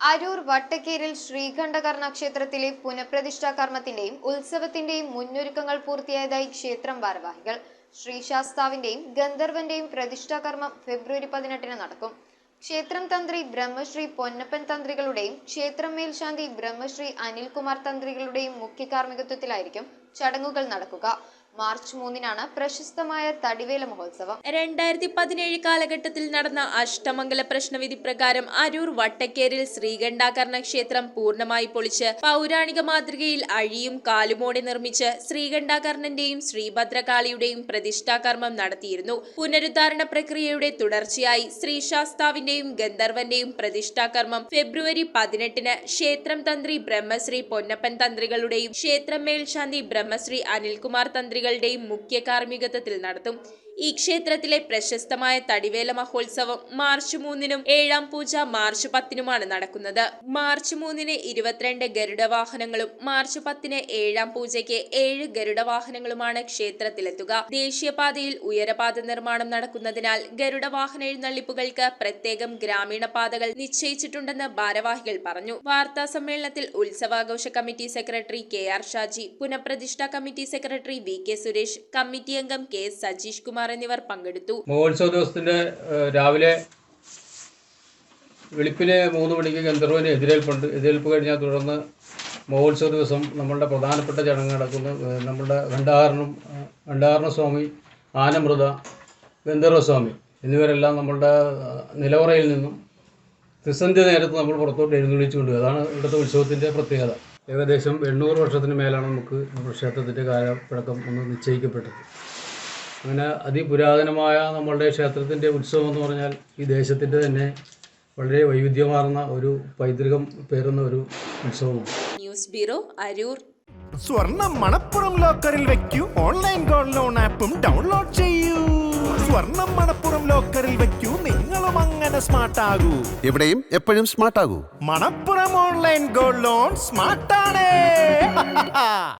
അരൂർ വട്ടക്കേരിൽ ശ്രീകണ്ഠകർണ ക്ഷേത്രത്തിലെ പുനഃപ്രതിഷ്ഠാ കർമ്മത്തിന്റെയും ഉത്സവത്തിന്റെയും മുന്നൊരുക്കങ്ങൾ പൂർത്തിയായതായി ക്ഷേത്രം ഭാരവാഹികൾ. ശ്രീശാസ്താവിന്റെയും ഗന്ധർവന്റെയും പ്രതിഷ്ഠാകർമ്മം ഫെബ്രുവരി 18 നടക്കും. ക്ഷേത്രം തന്ത്രി ബ്രഹ്മശ്രീ പൊന്നപ്പൻ തന്ത്രികളുടെയും ക്ഷേത്രം മേൽശാന്തി ബ്രഹ്മശ്രീ അനിൽകുമാർ തന്ത്രികളുടെയും മുഖ്യ കാർമ്മികത്വത്തിലായിരിക്കും ചടങ്ങുകൾ നടക്കുക. മാർച്ച് 3 പ്രശസ്തമായ തടിവേല മഹോത്സവം. 2017 കാലഘട്ടത്തിൽ നടന്ന അഷ്ടമംഗല പ്രശ്നവിധി പ്രകാരം അരൂർ വട്ടക്കേരിൽ ശ്രീകണ്ഠാകർണ ക്ഷേത്രം പൂർണ്ണമായി പൊളിച്ച് പൗരാണിക മാതൃകയിൽ അഴിയും കാലുമോടെ നിർമ്മിച്ച് ശ്രീകണ്ഠാകർണന്റെയും ശ്രീഭദ്രകാളിയുടെയും പ്രതിഷ്ഠാകർമ്മം നടത്തിയിരുന്നു. പുനരുദ്ധാരണ പ്രക്രിയയുടെ തുടർച്ചയായി ശ്രീശാസ്താവിന്റെയും ഗന്ധർവന്റെയും പ്രതിഷ്ഠാകർമ്മം ഫെബ്രുവരി 18 ക്ഷേത്രം തന്ത്രി ബ്രഹ്മശ്രീ പൊന്നപ്പൻ തന്ത്രികളുടെയും ക്ഷേത്രം മേൽശാന്തി ബ്രഹ്മശ്രീ അനിൽകുമാർ തന്ത്രികളുടെയും മുഖ്യ കാർമ്മികത്വത്തിൽ നടത്തും. ഈ ക്ഷേത്രത്തിലെ പ്രശസ്തമായ തടിവേല മഹോത്സവം മാർച്ച് 3 ഏഴാം പൂജ മാർച്ച് 10 നടക്കുന്നത്. മാർച്ച് 3 22 ഗരുഡവാഹനങ്ങളും മാർച്ച് 10 ഏഴാം പൂജയ്ക്ക് 7 ഗരുഡവാഹനങ്ങളുമാണ് ക്ഷേത്രത്തിലെത്തുക. ദേശീയപാതയിൽ ഉയരപാത നിർമ്മാണം നടക്കുന്നതിനാൽ ഗരുഡവാഹന എഴുന്നള്ളിപ്പുകൾക്ക് പ്രത്യേകം ഗ്രാമീണ പാതകൾ നിശ്ചയിച്ചിട്ടുണ്ടെന്ന് ഭാരവാഹികൾ പറഞ്ഞു. വാർത്താ സമ്മേളനത്തിൽ ഉത്സവാഘോഷ കമ്മിറ്റി സെക്രട്ടറി KR ഷാജി, പുനഃപ്രതിഷ്ഠാ committee secretary VK Suresh, committee അംഗം KS സജീഷ് കുമാർ എന്നിവർ പങ്കെടുത്തു. മഹോത്സവ ദിവസത്തിന്റെ രാവിലെ വെളുപ്പിന് 3 മണിക്ക് ഗന്ധർവന് എതിരേൽപ്പ് കഴിഞ്ഞാൽ തുടർന്ന് മഹോത്സവ ദിവസം നമ്മളുടെ പ്രധാനപ്പെട്ട ചടങ്ങ് നടക്കുന്നു. നമ്മളുടെ ഖണ്ഡാകർണ സ്വാമി, ആനമൃത, ഗന്ധർവസ്വാമി എന്നിവരെല്ലാം നമ്മളുടെ നിലവറയിൽ നിന്നും ത്രിസന്ധ്യ നേരത്ത് നമ്മൾ പുറത്തോട്ട് എഴുന്നള്ളിച്ചു കൊണ്ടുപോയി. അതാണ് ഇവിടുത്തെ ഉത്സവത്തിൻ്റെ പ്രത്യേകത. ഏകദേശം 800 വർഷത്തിന് മേലാണ് നമുക്ക് നമ്മുടെ ക്ഷേത്രത്തിൻ്റെ കാലപ്പഴക്കം ഒന്ന് നിശ്ചയിക്കപ്പെട്ടത്. അങ്ങനെ അതിപുരാതനമായ നമ്മളുടെ ക്ഷേത്രത്തിൻ്റെ ഉത്സവം എന്ന് പറഞ്ഞാൽ ഈ ദേശത്തിൻ്റെ തന്നെ വളരെ വൈവിധ്യമാർന്ന ഒരു പൈതൃകം പേറുന്ന ഒരു ഉത്സവമാണ്. News bureau, Aroor. സ്വർണം മണപ്പുറം ലോക്കറിൽ വെക്കൂ. ഓൺലൈൻ ഗോൾഡ് ലോൺ ആപ്പും ഡൗൺലോഡ് ചെയ്യൂ. സ്വർണം മണപ്പുറം ലോക്കറിൽ വെക്കൂ. നിങ്ങളും അങ്ങനെ സ്മാർട്ട് ആകൂ. എവിടെയും എപ്പോഴും സ്മാർട്ട് ആകൂ. Manappuram online gold loan സ്മാർട്ടാണ്.